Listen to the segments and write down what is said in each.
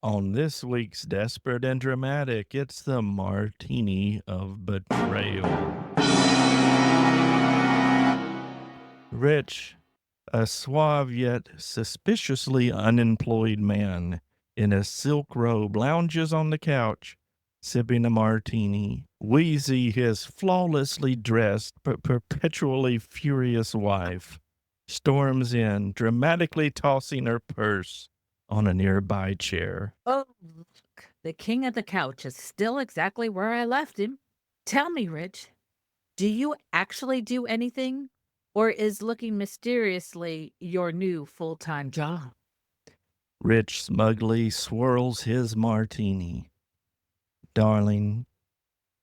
On this week's Desperate and Dramatic, it's the Martini of Betrayal. Rich, a suave yet suspiciously unemployed man in a silk robe, lounges on the couch, sipping a martini. Wheezy, his flawlessly dressed but perpetually furious wife, storms in, dramatically tossing her purse on a nearby chair. Oh, look, the king of the couch is still exactly where I left him. Tell me, Rich, do you actually do anything? Or is looking mysteriously your new full-time job? Rich smugly swirls his martini. Darling,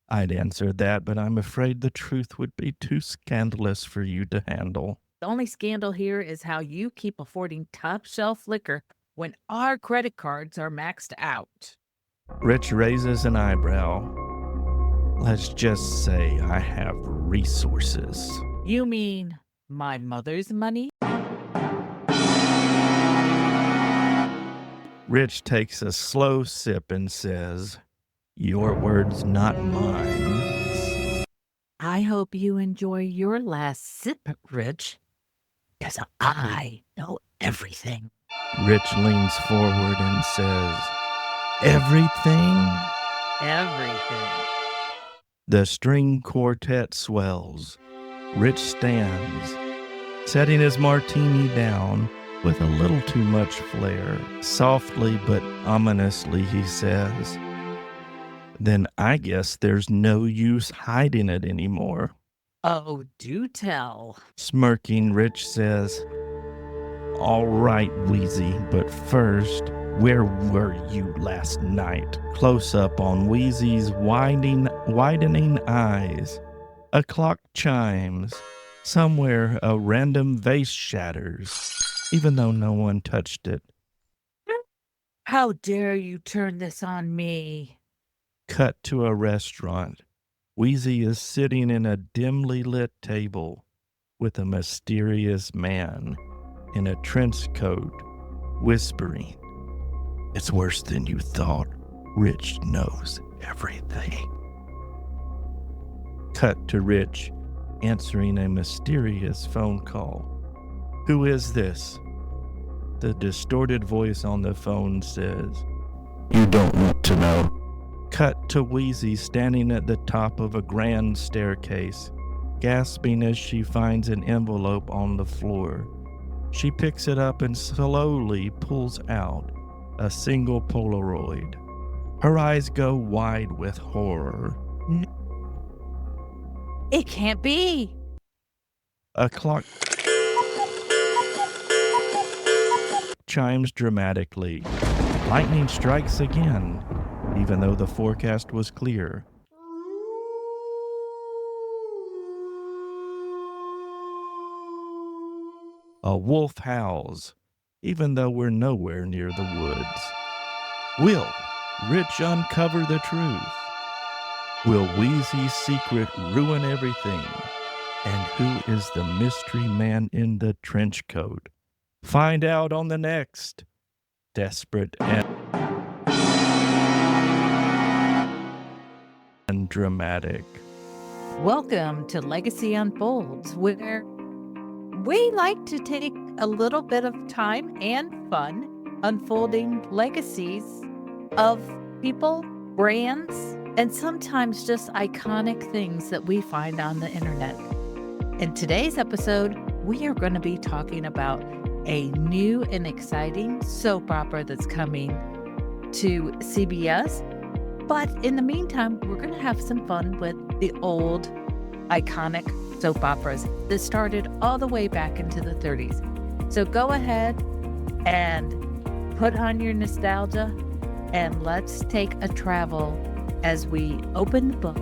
I'd answer that, but I'm afraid the truth would be too scandalous for you to handle. The only scandal here is how you keep affording top shelf liquor when our credit cards are maxed out. Rich raises an eyebrow. Let's just say I have resources. You mean my mother's money? Rich takes a slow sip and says, Your words, not mine. I hope you enjoy your last sip, Rich, because I know everything. Rich leans forward and says, Everything? Everything. The string quartet swells. Rich stands, setting his martini down with a little too much flair. Softly but ominously, he says, Then I guess there's no use hiding it anymore. Oh, do tell. Smirking, Rich says, All right, Wheezy, but first, where were you last night? Close up on Wheezy's widening eyes. A clock chimes. Somewhere a random vase shatters, even though no one touched it. How dare you turn this on me? Cut to a restaurant. Wheezy is sitting in a dimly lit table with a mysterious man in a trench coat, whispering, It's worse than you thought. Rich knows everything. Cut to Rich answering a mysterious phone call. Who is this? The distorted voice on the phone says, You don't want to know. Cut to Wheezy standing at the top of a grand staircase, gasping as she finds an envelope on the floor. She picks it up and slowly pulls out a single Polaroid. Her eyes go wide with horror. It can't be. A clock chimes dramatically. Lightning strikes again, even though the forecast was clear. A wolf howls, even though we're nowhere near the woods. Will Rich uncover the truth? Will Wheezy's secret ruin everything? And who is the mystery man in the trench coat? Find out on the next Desperate and Dramatic. Welcome to Legacy Unfolds, where we like to take a little bit of time and fun unfolding legacies of people, brands, and sometimes just iconic things that we find on the internet. In today's episode, we are going to be talking about a new and exciting soap opera that's coming to CBS. But in the meantime, we're going to have some fun with the old iconic soap operas that started all the way back into the 30s. So go ahead and put on your nostalgia and let's take a travel as we open the book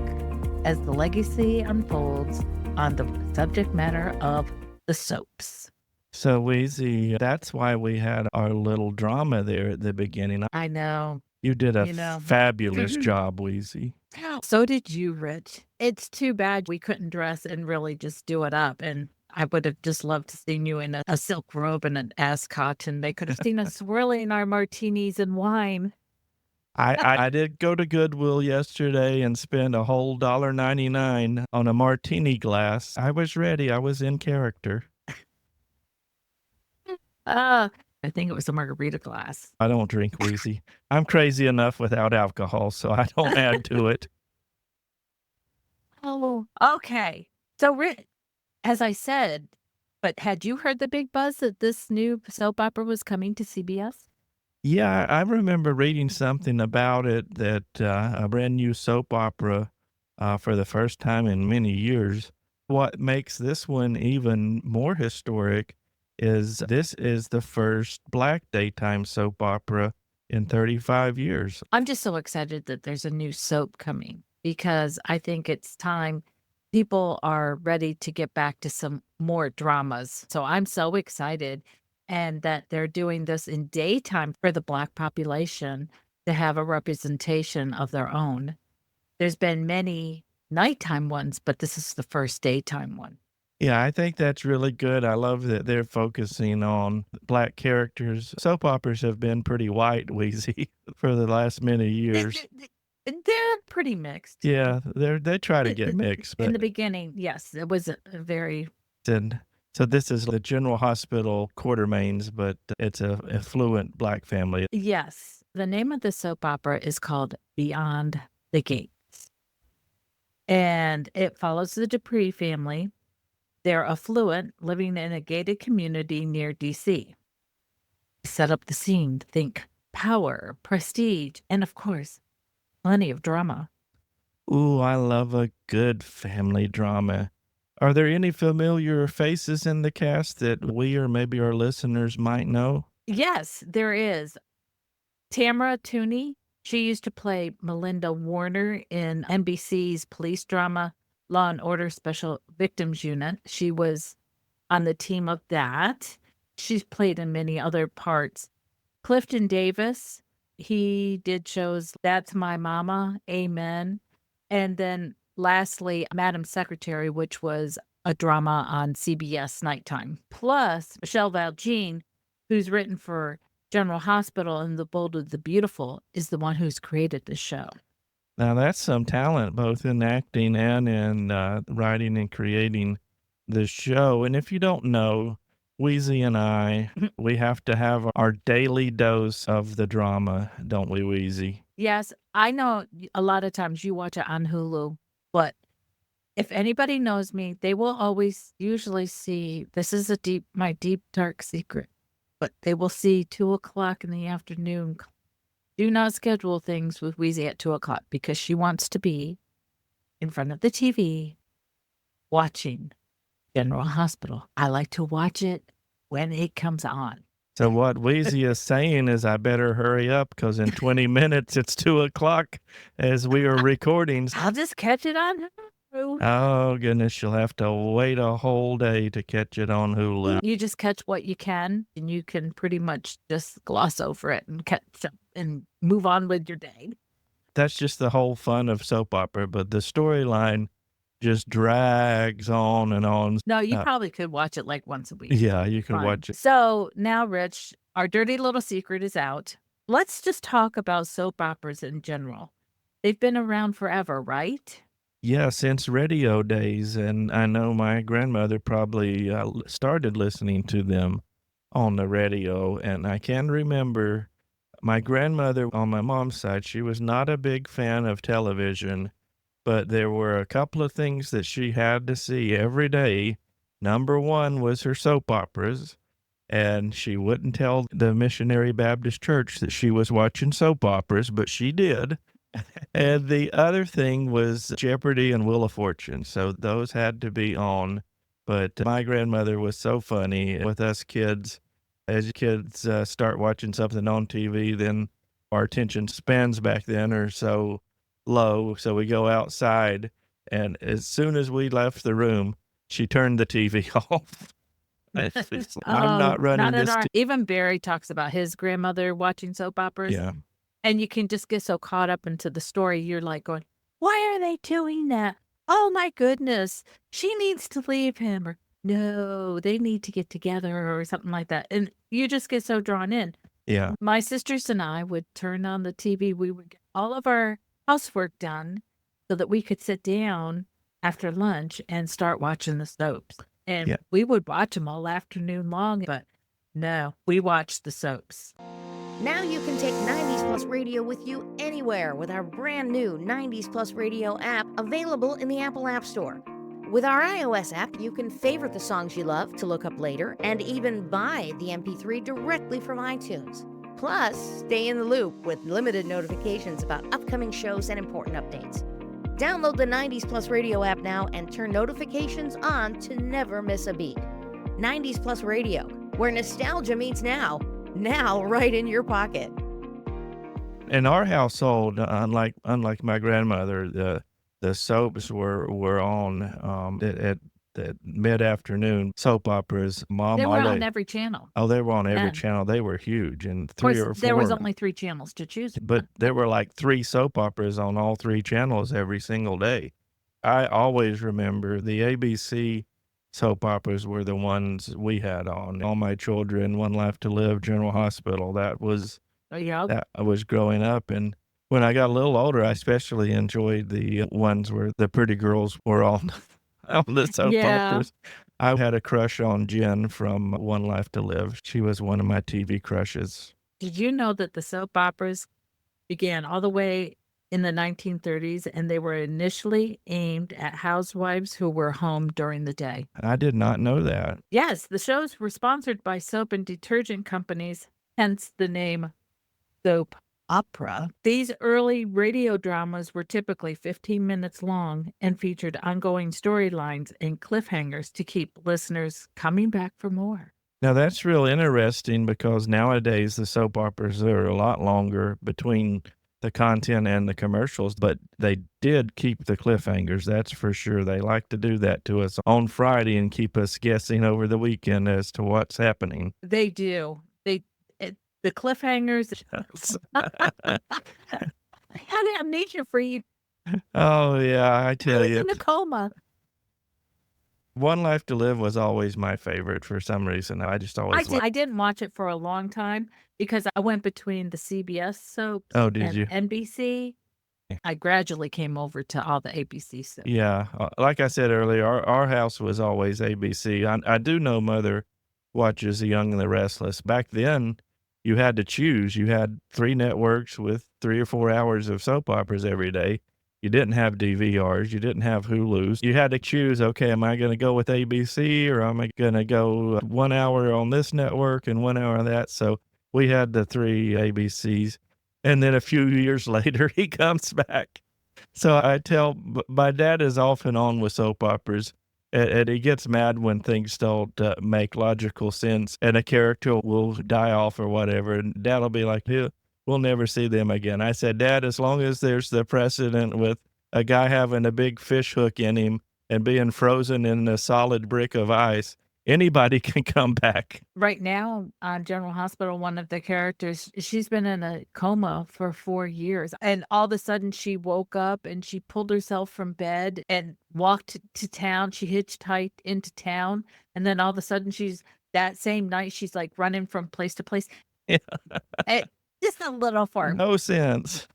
as the legacy unfolds on the subject matter of the soaps. So, Wheezy, that's why we had our little drama there at the beginning. I know. You did a You know. fabulous job, Wheezy. So did you, Rich. It's too bad we couldn't dress and really just do it up. And I would have just loved to seen you in a silk robe and an ascot, and they could have seen us swirling our martinis and wine. I did go to Goodwill yesterday and spend a whole $1.99 on a martini glass. I was ready. I was in character. Uh, I think it was a margarita glass. I don't drink Wheezy. I'm crazy enough without alcohol, so I don't add to it. Oh, okay. So, as I said, but had you heard the big buzz that this new soap opera was coming to CBS? Yeah, I remember reading something about it that a brand new soap opera for the first time in many years. What makes this one even more historic is this is the first black daytime soap opera in 35 years. I'm just so excited that there's a new soap coming because I think it's time people are ready to get back to some more dramas. So I'm so excited and that they're doing this in daytime for the Black population to have a representation of their own. There's been many nighttime ones, but this is the first daytime one. Yeah, I think that's really good. I love that they're focusing on black characters. Soap operas have been pretty white, Wheezy, for the last many years. They're pretty mixed. Yeah, they try to get mixed, In but the beginning, yes, it was a very and so this is the General Hospital Quartermains, but it's a affluent black family. yes. The name of the soap opera is called Beyond the Gates, and it follows the Dupree family. They're affluent, living in a gated community near DC. Set up the scene, think power, prestige, and of course, plenty of drama. Ooh, I love a good family drama. Are there any familiar faces in the cast that we or maybe our listeners might know? Yes, there is. Tamara Tooney, she used to play Melinda Warner in NBC's police drama Law and Order Special Victims Unit. She was on the team of that. She's played in many other parts. Clifton Davis, he did shows That's My Mama, Amen. And then lastly, Madam Secretary, which was a drama on CBS nighttime. Plus, Michelle Valjean, who's written for General Hospital and The Bold and the Beautiful, is the one who's created the show. Now that's some talent, both in acting and in writing and creating the show. And if you don't know, Wheezy and I, we have to have our daily dose of the drama, don't we, Wheezy? Yes, I know a lot of times you watch it on Hulu, but if anybody knows me, they will always usually see this is my deep, dark secret, but they will see 2 o'clock in the afternoon. Do not schedule things with Wheezy at 2 o'clock because she wants to be in front of the TV watching General Hospital. I like to watch it when it comes on. So what Wheezy is saying is I better hurry up because in 20 minutes it's 2 o'clock as we are recording. I'll just catch it on Hulu. Oh goodness, you'll have to wait a whole day to catch it on Hulu. You just catch what you can, and you can pretty much just gloss over it and catch up and move on with your day. That's just the whole fun of soap opera, but the storyline just drags on and on. No, you probably could watch it like once a week. Yeah, you can Fine. watch it. So now, Rich, our dirty little secret is out. Let's just talk about soap operas in general. They've been around forever, right? Yeah, since radio days, and I know my grandmother probably started listening to them on the radio, and I can remember my grandmother on my mom's side, she was not a big fan of television, but there were a couple of things that she had to see every day. Number one was her soap operas, and she wouldn't tell the Missionary Baptist Church that she was watching soap operas, but she did. And the other thing was Jeopardy and Wheel of Fortune. So those had to be on. But my grandmother was so funny with us kids. As kids start watching something on TV, then our attention spans back then are so low. So we go outside. And as soon as we left the room, she turned the TV off. I'm not running this. Even Barry talks about his grandmother watching soap operas. Yeah. And you can just get so caught up into the story. You're like going, why are they doing that? Oh my goodness. She needs to leave him. Or no, they need to get together or something like that. And you just get so drawn in. Yeah. My sisters and I would turn on the TV. We would get all of our housework done so that we could sit down after lunch and start watching the soaps. And Yeah. we would watch them all afternoon long, but no, we watched the soaps. Now you can take 90s Plus Radio with you anywhere with our brand new 90s Plus Radio app available in the Apple App Store. With our iOS app, you can favorite the songs you love to look up later and even buy the MP3 directly from iTunes. Plus, stay in the loop with limited notifications about upcoming shows and important updates. Download the 90s Plus Radio app now and turn notifications on to never miss a beat. 90s Plus Radio, where nostalgia meets now right in your pocket. In our household, unlike my grandmother, the soaps were on at the mid-afternoon soap operas. Mom They were always, on every channel. oh, they were on every Then. channel. They were huge, and Of course, 3 or 4. there was only 3 channels to choose from. But there were like 3 soap operas on all 3 channels every single day. I always remember the ABC soap operas were the ones we had on. All My Children, One Life to Live, General Hospital. That was Yeah. that I was growing up, and when I got a little older, I especially enjoyed the ones where the pretty girls were on on the soap operas. I had a crush on Jen from One Life to Live. She was one of my TV crushes. Did you know that the soap operas began all the way in the 1930s, and they were initially aimed at housewives who were home during the day? I did not know that. Yes, the shows were sponsored by soap and detergent companies, hence the name soap opera. These early radio dramas were typically 15 minutes long and featured ongoing storylines and cliffhangers to keep listeners coming back for more. Now that's real interesting because nowadays the soap operas are a lot longer between the content and the commercials, but they did keep the cliffhangers, that's for sure. They like to do that to us on Friday and keep us guessing over the weekend as to what's happening. They do. The cliffhangers. I had amnesia for you. Oh, yeah, I I tell was you. in a coma. One Life to Live was always my favorite for some reason. I just always liked. I didn't watch it for a long time because I went between the CBS soaps Oh, did and you? NBC. I gradually came over to all the ABC soaps. Yeah, like I said earlier, our house was always ABC. I do know Mother watches The Young and the Restless. Back then, you had to choose. You had 3 networks with 3 or 4 hours of soap operas every day. You didn't have DVRs. You didn't have Hulus. You had to choose, okay, am I going to go with ABC or am I going to go 1 hour on this network and 1 hour on that? So we had the 3 ABCs. And then a few years later, he comes back. So I tell, my dad is off and on with soap operas, and he gets mad when things don't make logical sense, and a character will die off or whatever, and Dad will be like, we'll never see them again. I said, Dad, as long as there's the precedent with a guy having a big fish hook in him and being frozen in a solid brick of ice, anybody can come back. Right now on General Hospital, one of the characters, she's been in a coma for 4 years. And all of a sudden she woke up and she pulled herself from bed and walked to town. She hitchhiked into town. And then all of a sudden that same night, she's like running from place to place. Yeah. Just a little far. No sense.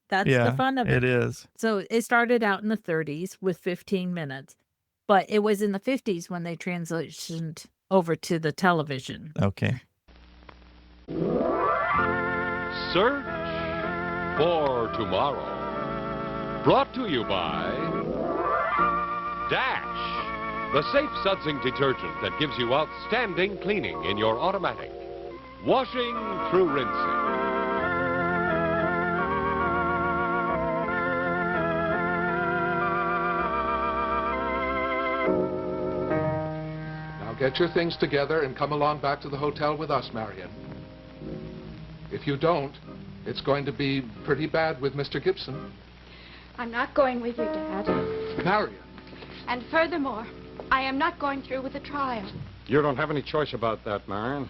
That's the fun of it. It is. So it started out in the 30s with 15 minutes. But it was in the 50s when they transitioned over to the television. Okay. Search for Tomorrow. Brought to you by Dash, the safe sudsing detergent that gives you outstanding cleaning in your automatic. Washing through rinsing. Get your things together and come along back to the hotel with us, Marion. If you don't, it's going to be pretty bad with Mr. Gibson. I'm not going with you, Dad. Marion. And furthermore, I am not going through with the trial. You don't have any choice about that, Marion.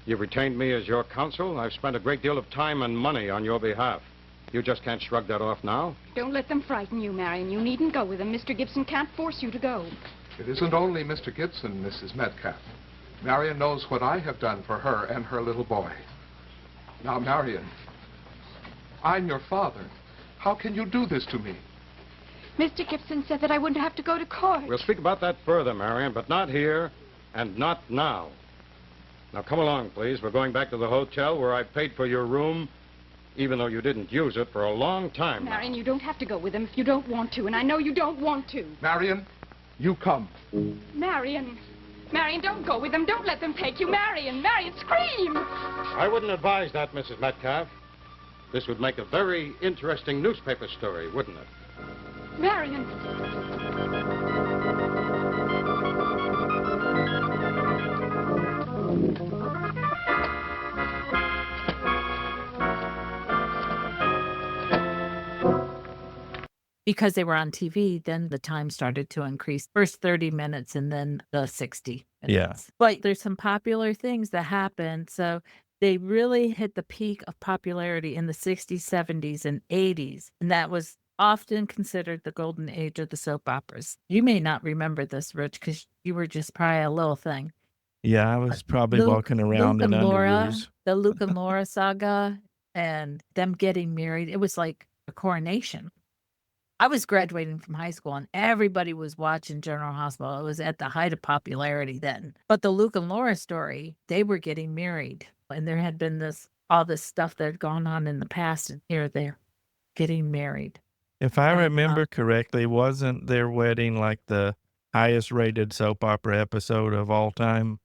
You've retained me as your counsel. I've spent a great deal of time and money on your behalf. You just can't shrug that off now. Don't let them frighten you, Marion. You needn't go with them. Mr. Gibson can't force you to go. It isn't only Mr. Gibson, Mrs. Metcalf. Marion knows what I have done for her and her little boy. Now, Marion, I'm your father. How can you do this to me? Mr. Gibson said that I wouldn't have to go to court. We'll speak about that further, Marion, but not here and not now. Now, come along, please. We're going back to the hotel where I paid for your room, even though you didn't use it for a long time. Marion, you don't have to go with him if you don't want to, and I know you don't want to. Marion, you come. Marion. Marion, don't go with them. Don't let them take you. Marion, Marion, scream! I wouldn't advise that, Mrs. Metcalf. This would make a very interesting newspaper story, wouldn't it? Marion. Because they were on TV, then the time started to increase. First 30 minutes and then the 60 minutes. Yeah. But there's some popular things that happened. So they really hit the peak of popularity in the 60s, 70s, and 80s. And that was often considered the golden age of the soap operas. You may not remember this, Rich, because you were just probably a little thing. Yeah, I was probably walking around Luke in and Laura, underoos. the Luke and Laura saga, and them getting married. It was like a coronation. I was graduating from high school and everybody was watching General Hospital. It was at the height of popularity then. But the Luke and Laura story, they were getting married. And there had been all this stuff that had gone on in the past, and here they're getting married. If I remember correctly, wasn't their wedding like the highest rated soap opera episode of all time?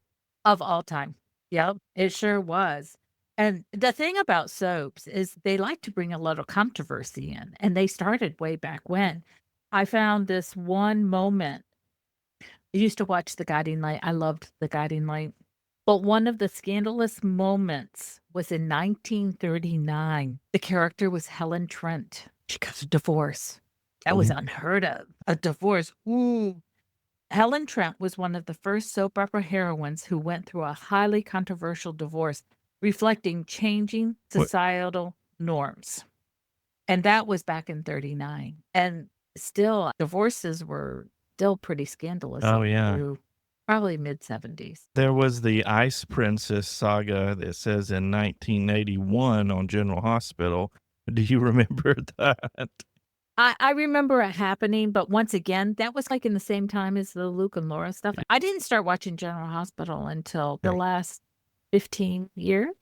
Of all time. Yep, it sure was. And the thing about soaps is they like to bring a little controversy in, and they started way back when. I found this one moment. I used to watch The Guiding Light. I loved The Guiding Light. But one of the scandalous moments was in 1939. The character was Helen Trent. She got a divorce. That was unheard of. A divorce. Ooh. Helen Trent was one of the first soap opera heroines who went through a highly controversial divorce, reflecting changing societal norms. And that was back in 39. And still, divorces were still pretty scandalous. Oh, yeah. Through probably mid-70s. There was the Ice Princess saga that says in 1981 on General Hospital. Do you remember that? I remember it happening, but once again, that was like in the same time as the Luke and Laura stuff. I didn't start watching General Hospital until the last 15 years.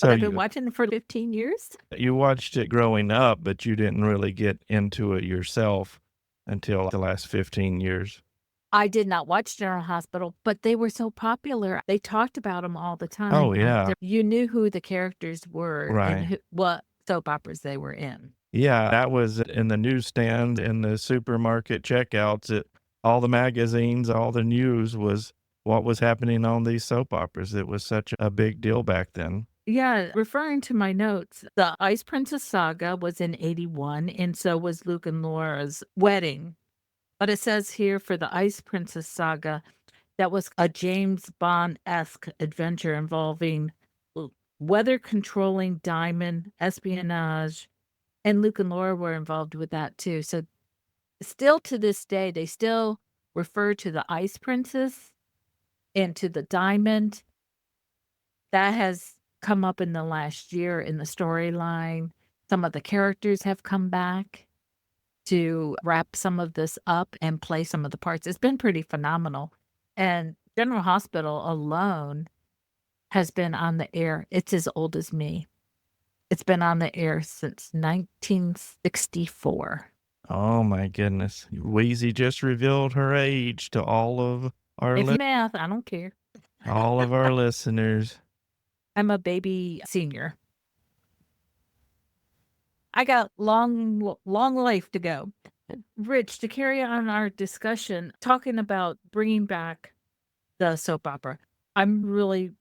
So I've been watching it for 15 years. You watched it growing up, but you didn't really get into it yourself until the last 15 years. I did not watch General Hospital, but they were so popular. They talked about them all the time. Oh, yeah. You knew who the characters were and what soap operas they were in. Yeah, that was in the newsstand, in the supermarket checkouts, all the magazines, all the news was what was happening on these soap operas. It was such a big deal back then. Yeah, referring to my notes, the Ice Princess saga was in 81, and so was Luke and Laura's wedding. But it says here for the Ice Princess saga, that was a James Bond-esque adventure involving weather-controlling diamond, espionage, and Luke and Laura were involved with that too. So still to this day, they still refer to the Ice Princess and to the diamond. That has come up in the last year in the storyline. Some of the characters have come back to wrap some of this up and play some of the parts. It's been pretty phenomenal. And General Hospital alone has been on the air. It's as old as me. It's been on the air since 1964. Oh, my goodness. Wheezy just revealed her age to all of our It's math. I don't care. all of our listeners. I'm a baby senior. I got long life to go. Rich, to carry on our discussion, talking about bringing back the soap opera, I'm really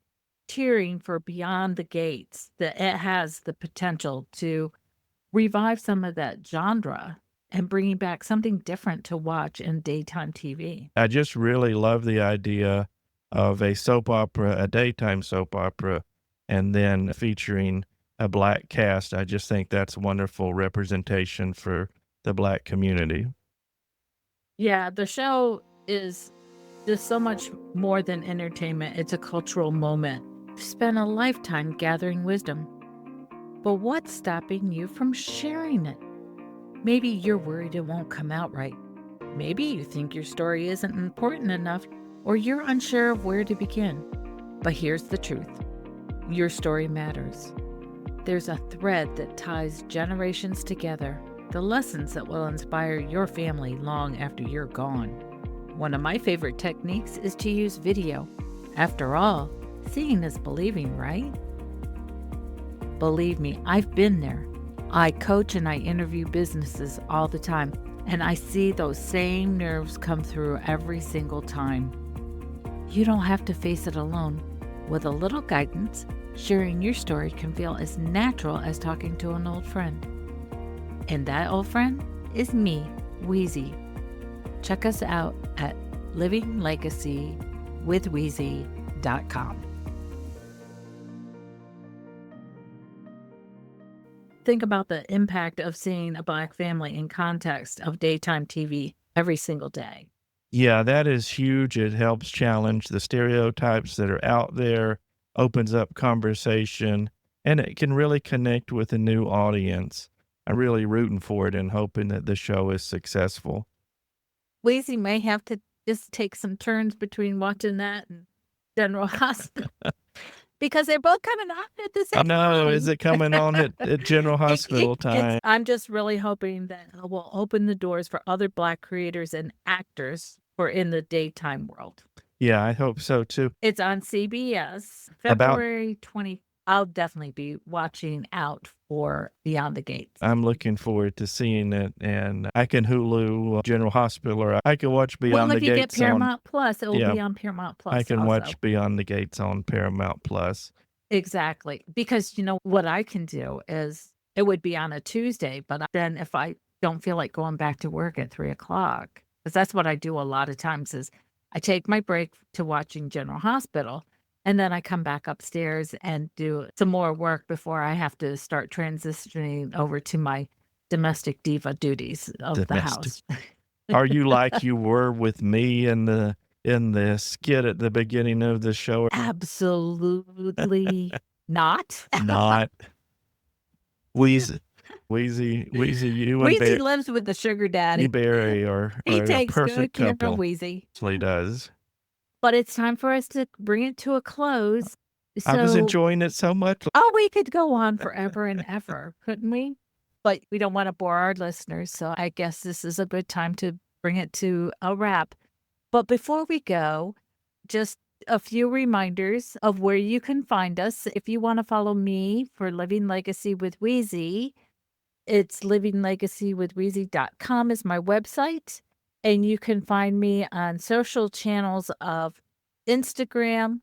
cheering for Beyond the Gates, that it has the potential to revive some of that genre and bringing back something different to watch in daytime TV. I just really love the idea of a soap opera, a daytime soap opera, and then featuring a black cast. I just think that's wonderful representation for the black community. Yeah, the show is just so much more than entertainment. It's a cultural moment. You've spent a lifetime gathering wisdom. But what's stopping you from sharing it? Maybe you're worried it won't come out right. Maybe you think your story isn't important enough, or you're unsure of where to begin. But here's the truth. Your story matters. There's a thread that ties generations together, the lessons that will inspire your family long after you're gone. One of my favorite techniques is to use video. After all, seeing is believing, right? Believe me, I've been there. I coach and I interview businesses all the time, and I see those same nerves come through every single time. You don't have to face it alone. With a little guidance, sharing your story can feel as natural as talking to an old friend. And that old friend is me, Wheezy. Check us out at livinglegacywithwheezy.com. Think about the impact of seeing a Black family in context of daytime TV every single day. Yeah, that is huge. It helps challenge the stereotypes that are out there, opens up conversation, and it can really connect with a new audience. I'm really rooting for it and hoping that the show is successful. Wheezy may have to just take some turns between watching that and General Hospital because they're both coming on at the same No, time. is it coming on at General Hospital time? I'm just really hoping that it will open the doors for other Black creators and actors for in the daytime world. Yeah, I hope so too. It's on CBS, About- February 20. I'll definitely be watching out for Beyond the Gates. I'm looking forward to seeing it, and I can Hulu General Hospital, or I can watch Beyond the Gates. Well, if you get Paramount Plus, it will be on Paramount Plus. I can also watch Beyond the Gates on Paramount Plus. Exactly. Because, you know, what I can do is it would be on a Tuesday, but then if I don't feel like going back to work at 3 o'clock, because that's what I do a lot of times is I take my break to watching General Hospital, and then I come back upstairs and do some more work before I have to start transitioning over to my domestic diva duties of the house. Are you like you were with me in the skit at the beginning of the show? Absolutely not. Not. Wheezy, you and Wheezy lives with the sugar daddy. Barry are He a takes good perfect care couple. of Wheezy. He does. But it's time for us to bring it to a close. I was enjoying it so much. Oh, we could go on forever and ever, couldn't we? But we don't want to bore our listeners, so I guess this is a good time to bring it to a wrap. But before we go, just a few reminders of where you can find us. If you want to follow me for Living Legacy with Wheezy, it's livinglegacywithwheezy.com is my website. And you can find me on social channels of Instagram,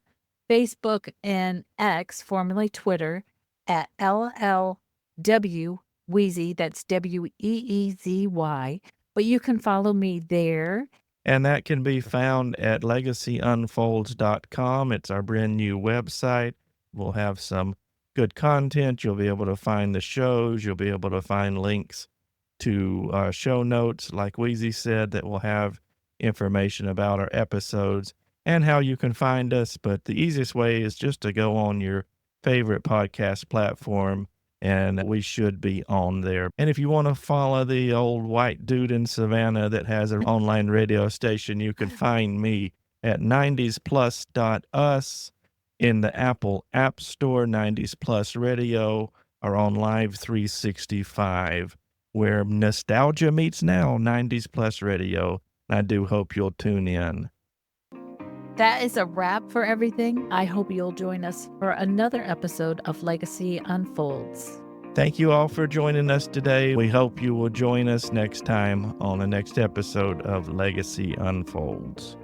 Facebook, and X, formerly Twitter, at LLW Wheezy. That's WEEZY. But you can follow me there. And that can be found at legacyunfolds.com. It's our brand new website. We'll have some good content. You'll be able to find the shows. You'll be able to find links to show notes, like Wheezy said, that will have information about our episodes and how you can find us. But the easiest way is just to go on your favorite podcast platform, and we should be on there. And if you want to follow the old white dude in Savannah that has an online radio station, you can find me at 90splus.us in the Apple App Store, 90s Plus Radio, or on Live 365. Where nostalgia meets now, 90s Plus Radio. I do hope you'll tune in. That is a wrap for everything. I hope you'll join us for another episode of Legacy Unfolds. Thank you all for joining us today. We hope you will join us next time on the next episode of Legacy Unfolds.